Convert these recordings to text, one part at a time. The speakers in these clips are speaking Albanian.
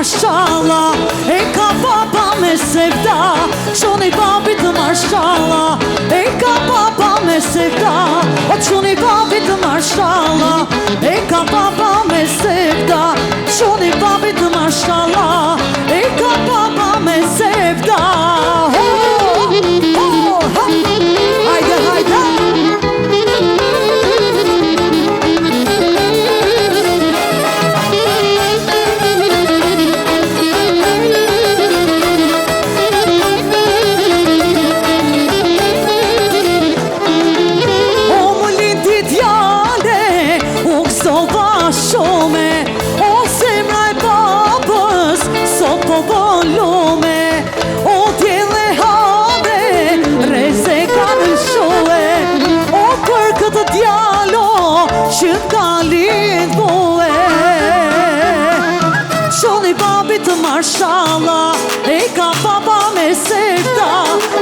mashallah, e ka baba me sevda. Qoni babit mashallah, e ka baba me sevda. O qoni babit mashallah, e ka baba me sevda. Qoni babit mashallah, e ka baba me sevda. Hajde, hajde. Mashallah, e ka baba me sevda.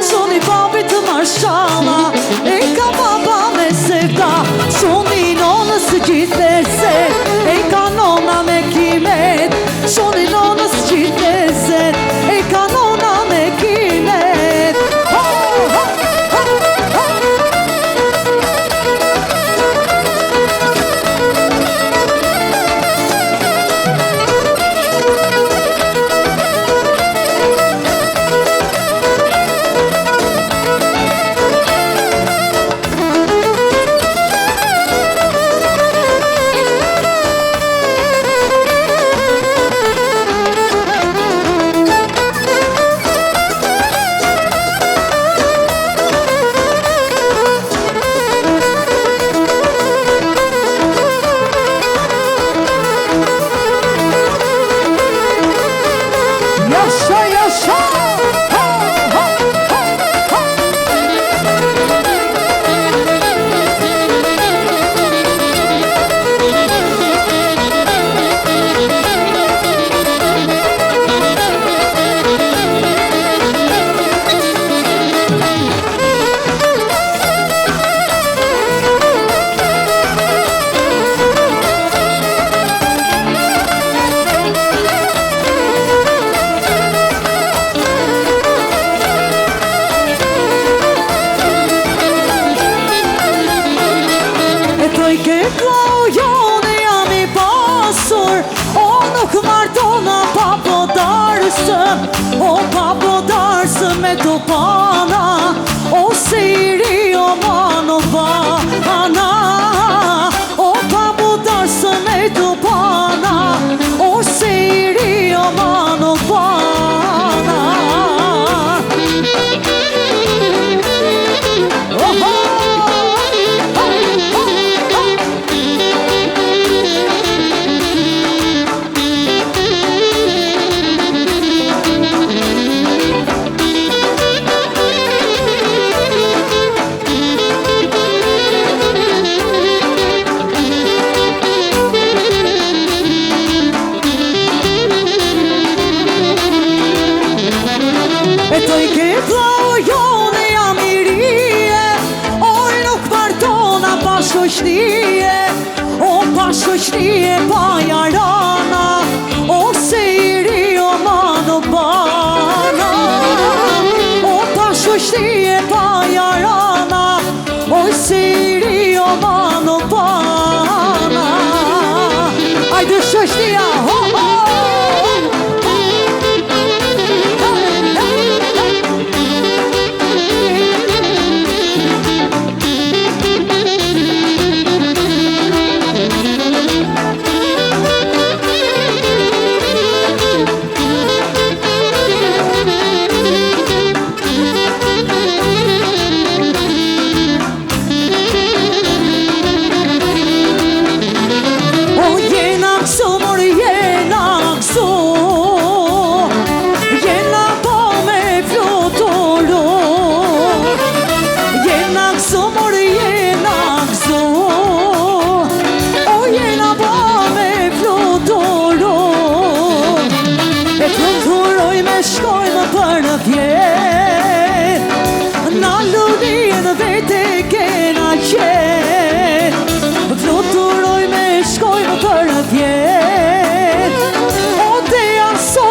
Qoni babit mashallah, e ka baba me sevda. Qoni nonës gjithese, e ka nona me kimet. Qoni nonës gjithese, e ka nona me kimet. O papo darsë me do pana, o siri o mano bana. O papo darsë me do pana, o siri o mano bana. O pashoqnie pa jarana, o sejri o mano bana. O pashoqnie pa jarana, o sejri o mano bana. Ajde shoqnia, ho ho. Fluturoj me shkojmë për vjet. O te aso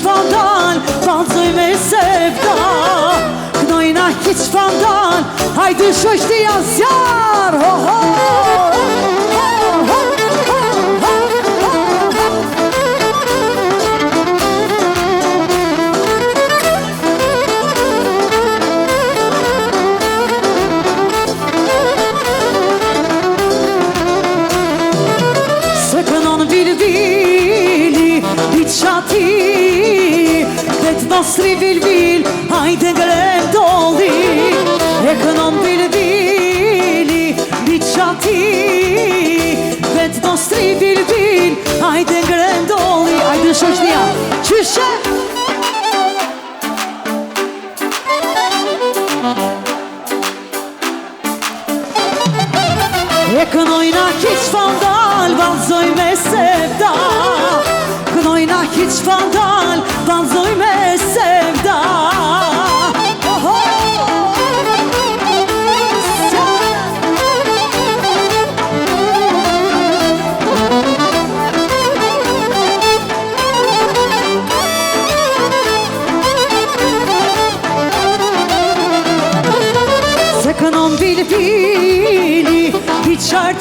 vandal, valzoj me sevda. Knojna hiç vandal, hajde shoqti asjar. Ho ho Nostri vilvil, hajde ngrem doli. E kënon vilvili, biçati. Vet nostri vilvil, hajde ngrem doli. Hajde shoqnia, qyshe? E kënojna hiç vandal, valzoj me sevda. Kënojna hiç vandal, valzoj me sevda. Se kënon vilvili, i qarta.